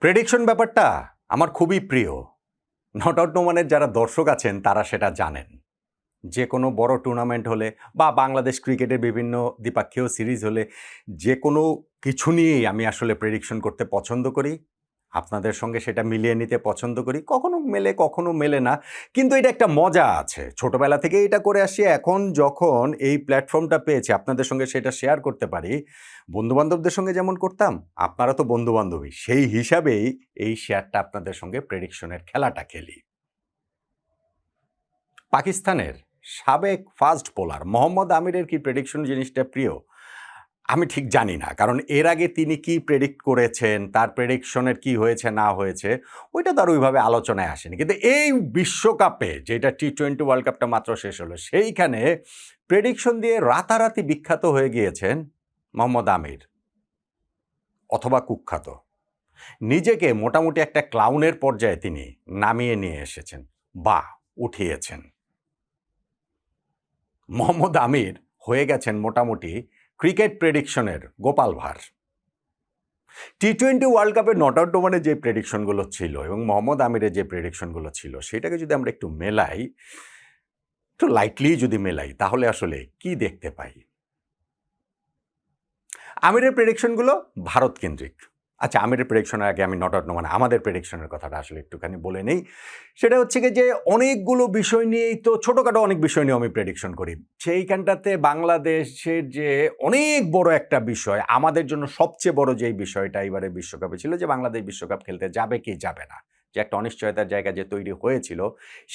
Prediction ব্যাপারটা আমার খুবই প্রিয়। নট আউট নোমানের যারা দর্শক আছেন তারা সেটা জানেন। যে কোনো বড় টুর্নামেন্ট হলে বা বাংলাদেশ ক্রিকেটের বিভিন্ন দ্বিপাক্ষীয় সিরিজ হলে যে কোনো কিছু নিয়েই আমি আসলে প্রেডিকশন করতে পছন্দ করি। আপনাদের সঙ্গে সেটা মিলিয়ে নিতে পছন্দ করি। কখনো মেলে, কখনো মেলে না। কিন্তু এটা একটা মজা আছে। ছোটবেলা থেকেই এটা করে আসি। এখন যখন এই প্ল্যাটফর্মটা পেয়েছি আপনাদের সঙ্গে সেটা শেয়ার করতে পারি, বন্ধু-বান্ধবদের সঙ্গে যেমন করতাম, আপনারা তো বন্ধু-বান্ধবী। সেই হিসাবেই এই শেয়ারটা আপনাদের সঙ্গে প্রেডিকশনের খেলাটা খেলি। পাকিস্তানের সাবেক ফাস্ট বোলার মোহাম্মদ আমিরের কি প্রেডিকশন জিনিসটা প্রিয়? আমি ঠিক জানি না। কারণ এর আগে তিনি কি প্রেডিক্ট করেছেন, তার প্রেডিকশনের কি হয়েছে না হয়েছে, ওইটা তো আর ওইভাবে আলোচনায় আসেনি। কিন্তু এই বিশ্বকাপে যেটা টি-20 ওয়ার্ল্ড কাপটা মাত্র শেষ হলো, সেইখানে প্রেডিকশন দিয়ে রাতারাতি বিখ্যাত হয়ে গিয়েছেন মোহাম্মদ আমির অথবা কুখ্যাত। নিজেকে মোটামুটি একটা ক্লাউনের পর্যায়ে তিনি নামিয়ে নিয়ে এসেছেন বা উঠিয়েছেন। মোহাম্মদ আমির হয়ে গেছেন মোটামুটি ক্রিকেট প্রেডিকশনের গোপাল ভাঁড়। টি-20 ওয়ার্ল্ড কাপের নট আউট ডোমেনে যে প্রেডিকশনগুলো ছিল এবং মোহাম্মদ আমিরের যে প্রেডিকশনগুলো ছিল সেটাকে যদি আমরা একটু মেলাই, একটু লাইটলি যদি মেলাই, তাহলে আসলে কি দেখতে পাই? আমিরের প্রেডিকশনগুলো ভারত কেন্দ্রিক। আচ্ছা, আমিরের প্রেডিকশনের আগে আমি নট আউট মানে আমাদের প্রেডিকশনের কথাটা আসলে একটুখানি বলে নেই। সেটা হচ্ছে গিয়ে যে অনেকগুলো বিষয় নিয়েই তো ছোটোখাটো অনেক বিষয় নিয়ে আমি প্রেডিকশন করি। সেইখানটাতে বাংলাদেশের যে অনেক বড় একটা বিষয়, আমাদের জন্য সবচেয়ে বড় যেই বিষয়টা এবারে বিশ্বকাপে ছিল যে বাংলাদেশ বিশ্বকাপ খেলতে যাবে কি যাবে না, যে একটা অনিশ্চয়তার জায়গা যে তৈরি হয়েছিল,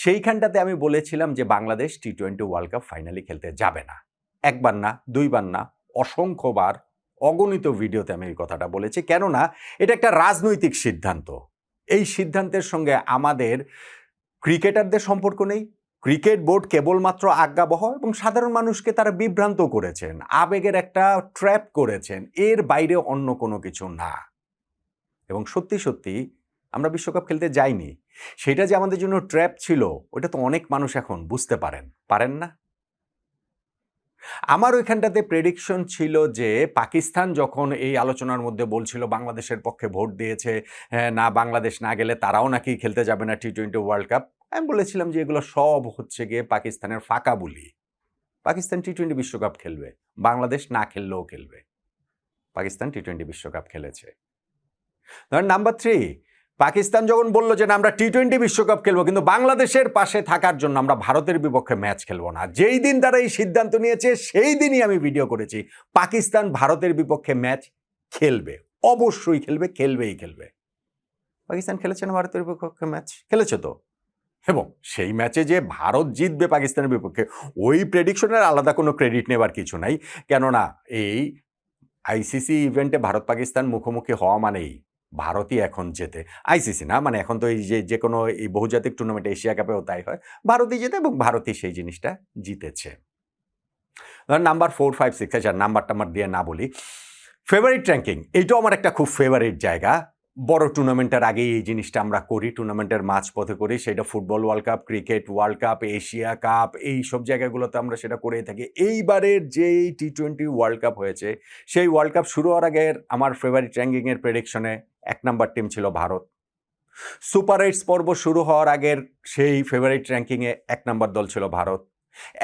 সেইখানটাতে আমি বলেছিলাম যে বাংলাদেশ টি-20 ওয়ার্ল্ড কাপ ফাইনালি খেলতে যাবে না। একবার না, দুইবার না, অসংখ্যবার অগণিত ভিডিওতে আমি এই কথাটা বলেছি। কেননা এটা একটা রাজনৈতিক সিদ্ধান্ত। এই সিদ্ধান্তের সঙ্গে আমাদের ক্রিকেটারদের সম্পর্ক নেই। ক্রিকেট বোর্ড কেবলমাত্র আজ্ঞাবহ এবং সাধারণ মানুষকে তারা বিভ্রান্ত করেছেন, আবেগের একটা ট্র্যাপ করেছেন, এর বাইরে অন্য কোনো কিছু না। এবং সত্যি সত্যি আমরা বিশ্বকাপ খেলতে যাইনি। সেটা যে আমাদের জন্য ট্র্যাপ ছিল, ওটা তো অনেক মানুষ এখন বুঝতে পারেন না? আমার ওইখানটাতে প্রেডিকশন ছিল যে পাকিস্তান যখন এই আলোচনার মধ্যে বলছিল বাংলাদেশের পক্ষে ভোট দিয়েছে, না বাংলাদেশ না গেলে তারাও নাকি খেলতে যাবে না টি-20 ওয়ার্ল্ড কাপ। আমি বলেছিলাম যে এগুলো সব হচ্ছে গিয়ে পাকিস্তানের ফাঁকা বুলি। পাকিস্তান টি-20 বিশ্বকাপ খেলবে, বাংলাদেশ না খেললেও খেলবে। পাকিস্তান টি-20 বিশ্বকাপ খেলেছে। ধরেন নাম্বার 3, পাকিস্তান যখন বলল যে না আমরা টি-20 বিশ্বকাপ খেলবো, কিন্তু বাংলাদেশের পাশে থাকার জন্য আমরা ভারতের বিপক্ষে ম্যাচ খেলবো না। যেই দিন তারা এই সিদ্ধান্ত নিয়েছে সেই দিনই আমি ভিডিও করেছি পাকিস্তান ভারতের বিপক্ষে ম্যাচ খেলবে, অবশ্যই খেলবে, খেলবেই খেলবে। পাকিস্তান খেলেছে না ভারতের বিপক্ষে ম্যাচ? খেলেছে তো। এবং সেই ম্যাচে যে ভারত জিতবে পাকিস্তানের বিপক্ষে, ওই প্রেডিকশনের আলাদা কোনো ক্রেডিট নেবার কিছু নাই। কেননা এই আইসিসি ইভেন্টে ভারত পাকিস্তান মুখোমুখি হওয়া মানেই ভারতই এখন জেতে। আইসিসি না, মানে এখন তো এই যে কোনো এই বহুজাতিক টুর্নামেন্ট, এশিয়া কাপেও তাই হয়, ভারতই জেতে এবং ভারতই সেই জিনিসটা জিতেছে। ধর নাম্বার 4, 5, 6, আচ্ছা নাম্বার টাম্বার দিয়ে না বলি, ফেভারিট র্যাঙ্কিং এইটাও আমার একটা খুব ফেভারিট জায়গা। বড় টুর্নামেন্টের আগেই এই জিনিসটা আমরা করি, টুর্নামেন্টের মাঝপথে করি, সেটা football world cup, cricket world cup, Asia cup, এই সব জায়গাগুলোতে আমরা সেটা করেই থাকি। এইবারের যেই টি-20 ওয়ার্ল্ড কাপ হয়েছে, সেই ওয়ার্ল্ড কাপ শুরু হওয়ার আগের আমার ফেভারিট র্যাঙ্কিংয়ের প্রেডিকশনে 1 নাম্বার টিম ছিল ভারত। সুপার 8 পর্ব শুরু হওয়ার আগের সেই ফেভারিট র্যাঙ্কিংয়ে 1 নাম্বার দল ছিল ভারত।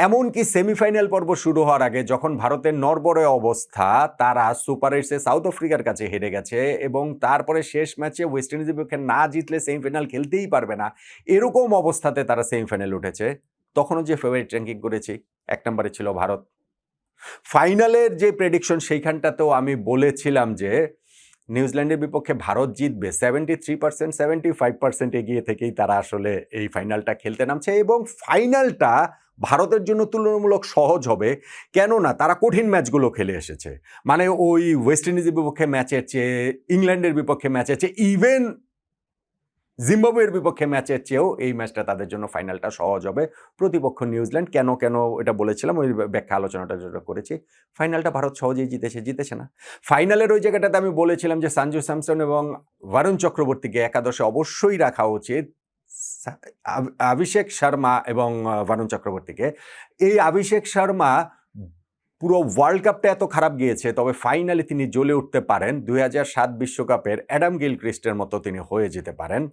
এমনকি সেমিফাইনাল পর্ব শুরু হওয়ার আগে যখন ভারতের নড়বড়ে অবস্থা, তারা সুপার 8-এ সাউথ আফ্রিকার কাছে হেরে গেছে এবং তারপরে শেষ ম্যাচে ওয়েস্ট ইন্ডিজের বিপক্ষে না জিতলে সেমিফাইনাল খেলতেই পারবে না, এরকম অবস্থাতে তারা সেমিফাইনাল উঠেছে। তখনও যে ফেভারিট র্যাঙ্কিং করেছি, 1 নম্বরে ছিল ভারত। ফাইনালের যে প্রেডিকশন সেইখানটাতেও আমি বলেছিলাম যে নিউজিল্যান্ডের বিপক্ষে ভারত জিতবে, 73%, 75% এগিয়ে থেকেই তারা আসলে এই ফাইনালটা খেলতে নামছে এবং ফাইনালটা ভারতের জন্য তুলনামূলক সহজ হবে। কেননা তারা কঠিন ম্যাচগুলো খেলে এসেছে। মানে ওই ওয়েস্ট ইন্ডিজের বিপক্ষে ম্যাচের চেয়ে, ইংল্যান্ডের বিপক্ষে ম্যাচের চেয়ে, ইভেন জিম্বাবুয়ের বিপক্ষে ম্যাচের চেয়েও এই ম্যাচটা তাদের জন্য ফাইনালটা সহজ হবে। প্রতিপক্ষ নিউজিল্যান্ড। কেন এটা বলেছিলাম, ওই ব্যাখ্যা আলোচনাটা যেটা করেছি। ফাইনালটা ভারত সহজেই জিতেছে না। ফাইনালের ওই জায়গাটাতে আমি বলেছিলাম যে সঞ্জু স্যামসন এবং বরুণ চক্রবর্তীকে একাদশে অবশ্যই রাখা উচিত। অভিষেক শর্মা এবং বরুণ চক্রবর্তীকে। এই অভিষেক শর্মা পুরো ওয়ার্ল্ড কাপটা এত খারাপ গিয়েছে, তবে ফাইনালে তিনি জ্বলে উঠতে পারেন, 2007 বিশ্বকাপের অ্যাডাম গিলক্রিস্টের মতো তিনি হয়ে যেতে পারেন।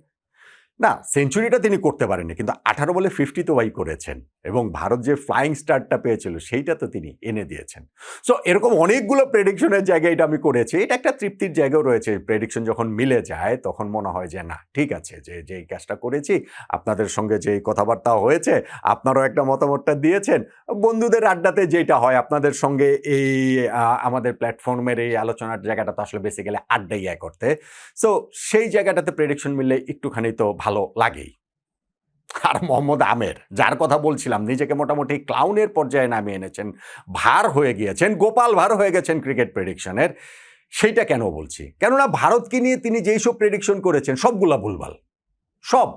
না, সেঞ্চুরিটা তিনি করতে পারেননি, কিন্তু 18 বলে 50 তো ভাই করেছেন, এবং ভারত যে ফ্লাইং স্টারটা পেয়েছিল সেইটা তো তিনি এনে দিয়েছেন। সো এরকম অনেকগুলো প্রেডিকশনের জায়গায় এটা আমি করেছি। এটা একটা তৃপ্তির জায়গাও রয়েছে। প্রেডিকশন যখন মিলে যায় তখন মনে হয় যে না, ঠিক আছে, যে এই কাজটা করেছি, আপনাদের সঙ্গে যে কথাবার্তা হয়েছে, আপনারাও একটা মতামতটা দিয়েছেন, বন্ধুদের আড্ডাতে যেটা হয় আপনাদের সঙ্গে এই আমাদের প্ল্যাটফর্মের এই আলোচনার জায়গাটা তো আসলে বেসিক্যালি আড্ডাই করতে। সো সেই জায়গাটাতে প্রেডিকশন মিললে একটুখানি তো ভালো লাগেই। আর মোহাম্মদ আমের, যার কথা বলছিলাম, নিজেকে মোটামুটি ক্লাউনের পর্যায়ে নামিয়ে এনেছেন, ভার হয়ে গিয়েছেন, গোপাল ভার হয়ে গেছেন ক্রিকেট প্রেডিকশনের। সেইটা কেন বলছি? কেননা ভারতকে নিয়ে তিনি যেই সব প্রেডিকশন করেছেন সবগুলা ভুলভাল, সব।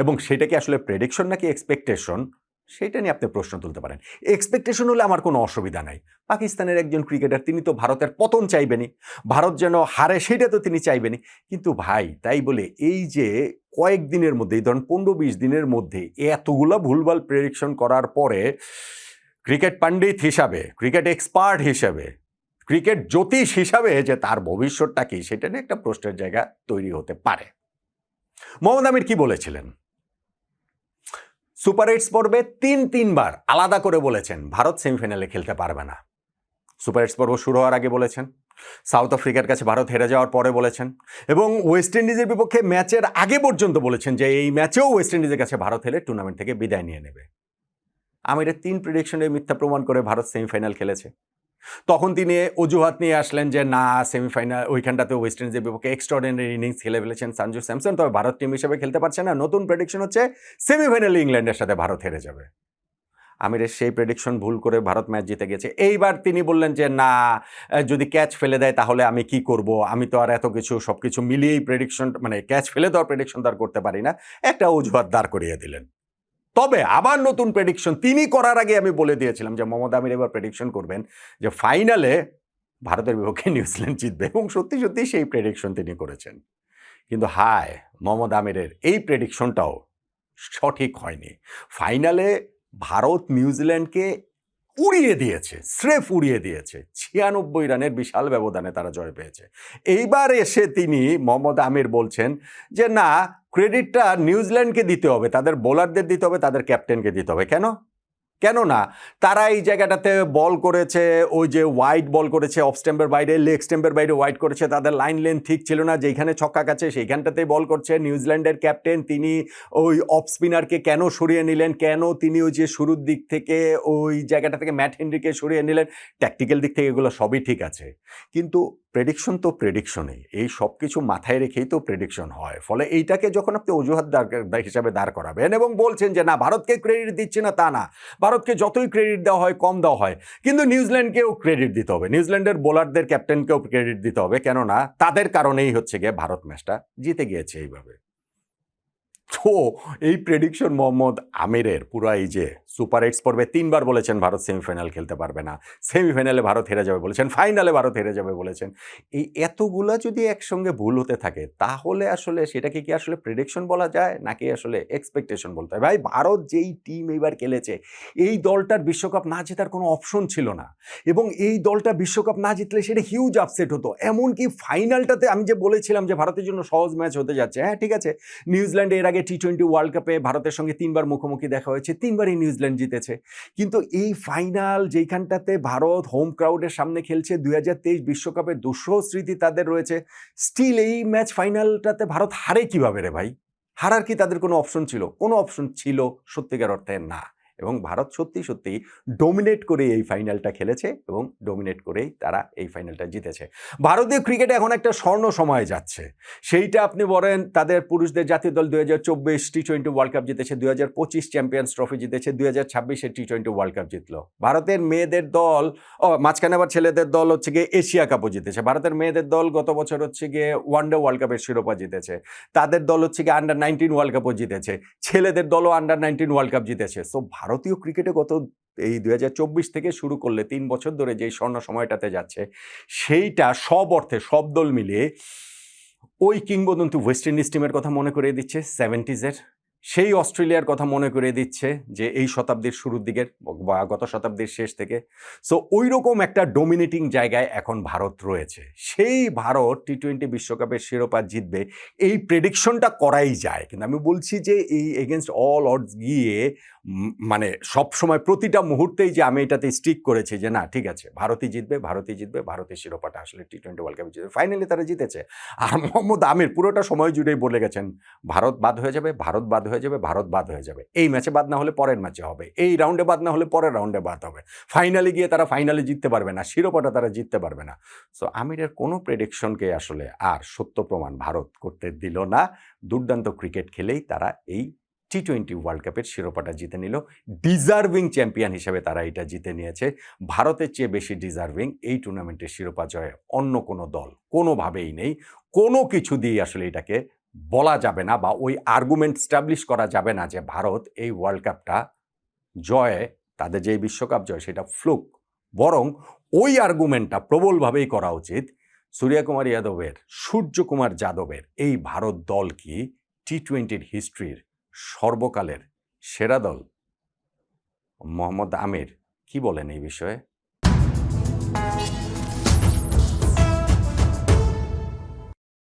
এবং সেটা কি আসলে প্রেডিকশন নাকি এক্সপেকটেশন, সেটা নিয়ে আপনি প্রশ্ন তুলতে পারেন। এক্সপেকটেশন হলে আমার কোনো অসুবিধা নাই। পাকিস্তানের একজন ক্রিকেটার, তিনি তো ভারতের পতন চাইবেনই, ভারত যেন হারে সেটা তো তিনি চাইবেনই। কিন্তু ভাই, তাই বলে এই যে কয়েকদিনের মধ্যে, এই ধরুন 15-20 দিনের মধ্যে এতগুলো ভুলভাল প্রেডিকশন করার পরে ক্রিকেট পণ্ডিত হিসাবে, ক্রিকেট এক্সপার্ট হিসাবে, ক্রিকেট জ্যোতিষ হিসাবে যে তার ভবিষ্যৎটা কি, সেটা নিয়ে একটা প্রশ্নের জায়গা তৈরি হতে পারে। মোহাম্মদ আমির কি বলেছিলেন? সুপার 8 পর্বে তিনবার আলাদা করে বলেছেন ভারত সেমিফাইনালে খেলতে পারবে না। সুপার 8 পর্ব শুরু হওয়ার আগে বলেছেন, সাউথ আফ্রিকার কাছে ভারত হেরে যাওয়ার পরে বলেছেন, এবং ওয়েস্ট ইন্ডিজের বিপক্ষে ম্যাচের আগে পর্যন্ত বলেছেন যে এই ম্যাচেও ওয়েস্ট ইন্ডিজের কাছে ভারত হেরে টুর্নামেন্ট থেকে বিদায় নিয়ে নেবে। আমিরের 3 প্রেডিকশনে মিথ্যা প্রমাণ করে ভারত সেমিফাইনাল খেলেছে। তখন তিনি অজুহাত নিয়ে আসলেন যে না, সেমিফাইনাল ওইখানটাতে ওয়েস্ট ইন্ডিজের বিপক্ষে এক্সট্রাঅর্ডিনারি ইনিংস খেলে ফেলেছেন সঞ্জু স্যামসন, তবে ভারত টিম হিসেবে খেলতে পারছে না। নতুন প্রেডিকশন হচ্ছে সেমিফাইনালে ইংল্যান্ডের সাথে ভারত হেরে যাবে। আমিরের সেই প্রেডিকশন ভুল করে ভারত ম্যাচ জিতে গেছে। এইবার তিনি বললেন যে না, যদি ক্যাচ ফেলে দেয় তাহলে আমি কি করব, আমি তো আর এত কিছু সবকিছু মিলিয়েই প্রেডিকশন, মানে ক্যাচ ফেলে দেওয়ার প্রেডিকশন তো আর করতে পারি না, একটা অজুহাত দাঁড় করিয়ে দিলেন। তবে আবার নতুন প্রেডিকশন তিনি করার আগে আমি বলে দিয়েছিলাম যে মোহাম্মদ আমির এবার প্রেডিকশন করবেন যে ফাইনালে ভারতের বিপক্ষে নিউজিল্যান্ড জিতবে, এবং সত্যি সত্যি সেই প্রেডিকশন তিনি করেছেন। কিন্তু হায়, মোহাম্মদ আমিরের এই প্রেডিকশনটাও সঠিক হয়নি। ফাইনালে ভারত নিউজিল্যান্ডকে উড়িয়ে দিয়েছে, স্রেফ উড়িয়ে দিয়েছে। 96 রানের বিশাল ব্যবধানে তারা জয় পেয়েছে। এইবার এসে তিনি মোহাম্মদ আমির বলছেন যে না, ক্রেডিটটা নিউজিল্যান্ডকে দিতে হবে, তাদের বোলারদের দিতে হবে, তাদের ক্যাপ্টেনকে দিতে হবে। কেননা তারা এই জায়গাটাতে বল করেছে, ওই যে ওয়াইড বল করেছে, অফ স্ট্যাম্পের বাইরে, লেগ স্ট্যাম্পের বাইরে ওয়াইড করেছে, তাদের লাইন লেন্থ ঠিক ছিল না, যেখানে ছক্কা কাছে সেইখানটাতেই বল করছে। নিউজিল্যান্ডের ক্যাপ্টেন তিনি ওই অফ স্পিনারকে কেন সরিয়ে নিলেন, কেন তিনি ওই যে শুরুর দিক থেকে ওই জায়গাটা থেকে ম্যাট হেনরিকে সরিয়ে নিলেন, ট্যাকটিক্যাল দিক থেকে এগুলো সবই ঠিক আছে, কিন্তু প্রেডিকশন তো প্রেডিকশনই, এই সব কিছু মাথায় রেখেই তো প্রেডিকশন হয়। ফলে এইটাকে যখন আপনি অজুহাত হিসাবে দাঁড় করাবেন এবং বলছেন যে না, ভারতকে ক্রেডিট দিচ্ছে না, তা না, ভারতকে যতই ক্রেডিট দেওয়া হয় কম দেওয়া হয়, কিন্তু নিউজিল্যান্ডকেও ক্রেডিট দিতে হবে, নিউজিল্যান্ডের বোলারদের ক্যাপ্টেনকেও ক্রেডিট দিতে হবে, কেননা তাদের কারণেই হচ্ছে গিয়ে ভারত ম্যাচটা জিতে গিয়েছে এইভাবে। তো এই প্রেডিকশন মোহাম্মদ আমিরের পুরো, এই যে সুপার 8 পর্বে 3বার বলেছেন ভারত সেমিফাইনাল খেলতে পারবে না, সেমিফাইনালে ভারত হেরে যাবে বলেছেন, ফাইনালে ভারত হেরে যাবে বলেছেন, এই এতগুলা যদি একসঙ্গে ভুল হতে থাকে তাহলে আসলে সেটাকে কি আসলে প্রেডিকশন বলা যায় নাকি আসলে এক্সপেকটেশন বলতে হয়? ভাই, ভারত যেই টিম এইবার খেলেছে, এই দলটার বিশ্বকাপ না জেতার কোনো অপশন ছিল না, এবং এই দলটা বিশ্বকাপ না জিতলে সেটা হিউজ আপসেট হতো। এমনকি ফাইনালটাতে আমি যে বলেছিলাম যে ভারতের জন্য সহজ ম্যাচ হতে যাচ্ছে, হ্যাঁ ঠিক আছে, নিউজিল্যান্ড এর আগে T20 ওয়ার্ল্ড কাপে ভারতের সঙ্গে 3বার মুখোমুখি দেখা হয়েছে, 3বারই নিউজিল্যান্ড জিতেছে, কিন্তু এই ফাইনাল যেইখানটাতে ভারত হোম ক্রাউডের সামনে খেলছে, 2023 বিশ্বকাপের দুঃসহ স্মৃতি তাদের রয়েছে, স্টিল এই ম্যাচ ফাইনালটাতে ভারত হারে কিভাবে রে ভাই? হারার কি তাদের কোনো অপশন ছিল? কোনো অপশন ছিল সত্যিকার অর্থে না, এবং ভারত সত্যি সত্যি ডোমিনেট করে এই ফাইনালটা খেলেছে, এবং ডোমিনেট করেই তারা এই ফাইনালটা জিতেছে। ভারতীয় ক্রিকেটে এখন একটা স্বর্ণ সময় যাচ্ছে, সেইটা আপনি বলেন তাদের পুরুষদের জাতীয় দল 2024 T20 ওয়ার্ল্ড কাপ জিতেছে, 2025 চ্যাম্পিয়ন্স ট্রফি জিতেছে, 2026 T20 ওয়ার্ল্ড কাপ জিতলো। ভারতের মেয়েদের দল, মাঝখানে আবার ছেলেদের দল হচ্ছে গিয়ে এশিয়া কাপও জিতেছে। ভারতের মেয়েদের দল গত বছর হচ্ছে গিয়ে ওয়ানডে ওয়ার্ল্ড কাপের শিরোপা জিতেছে, তাদের দল হচ্ছে গিয়ে আন্ডার-19 ওয়ার্ল্ড কাপও জিতেছে, ছেলেদের দলও আন্ডার-19 ওয়ার্ল্ড কাপ জিতেছে। সো ভারতীয় ক্রিকেটে গত এই 2024 থেকে শুরু করলে 3 বছর ধরে যেই স্বর্ণ সময়টাতে যাচ্ছে, সেইটা সব অর্থে সব দল মিলিয়ে ওই কিংবদন্তি ওয়েস্ট ইন্ডিজ টিমের কথা মনে করিয়ে দিচ্ছে 70s এর। সেই অস্ট্রেলিয়ার কথা মনে করে দিচ্ছে যে এই শতাব্দীর শুরুর দিকের বা গত শতাব্দীর শেষ থেকে। সো ঐরকম একটা ডমিনেটিং জায়গায় এখন ভারত রয়েছে। সেই ভারত টি-20 বিশ্বকাপের শিরোপা জিতবে এই প্রেডিকশনটা করাই যায়। কিন্তু আমি বলছি যে এই এগেইনস্ট অল অডস গিয়ে মানে সবসময় প্রতিটা মুহূর্তেই যে আমি এটাতে স্টিক করেছি যে না ঠিক আছে ভারতই জিতবে, ভারতই জিতবে, ভারতের শিরোপাটা আসলে টি-20 ওয়ার্ল্ড কাপে জিতবে। ফাইনালি তারা জিতেছে। আর মোহাম্মদ আমির পুরোটা সময় জুড়েই বলে গেছেন ভারত বাদ হয়ে যাবে, ভারত বাদ হয়ে যাবে, ভারত বাদ হয়ে যাবে। এই ম্যাচে বাদ না হলে পরের ম্যাচে হবে। এই রাউন্ডে বাদ না হলে পরের রাউন্ডে বাদ হবে। ফাইনালে গিয়ে তারা ফাইনালে জিততে পারবে না। শিরোপাটা তারা জিততে পারবে না। সো আমিরের কোনো প্রেডিকশনকে আসলে আর সত্য প্রমাণ ভারত করতে দিল না। দুর্দান্ত ক্রিকেট খেলেই তারা এই টি-20 ওয়ার্ল্ড কাপের শিরোপাটা জিতে নিল। ডিজার্ভিং চ্যাম্পিয়ন হিসেবে তারা এটা জিতে নিয়েছে। ভারতের চেয়ে বেশি ডিজার্ভিং এই টুর্নামেন্টের শিরোপা জয়ে অন্য কোনো দল কোনোভাবেই নেই। কোনো কিছু দিয়ে আসলে এটাকে বলা যাবে না বা ওই আর্গুমেন্ট স্টাবলিশ করা যাবে না যে ভারত এই ওয়ার্ল্ড কাপটা জয়ে তাদের যে বিশ্বকাপ জয় সেটা ফ্লুক। বরং ওই আর্গুমেন্টটা প্রবলভাবেই করা উচিত সূর্যকুমার যাদবের, সূর্যকুমার যাদবের এই ভারত দল কি টি-20 হিস্ট্রির সর্বকালের সেরা দল? মোহাম্মদ আমির কি বলেন এই বিষয়ে?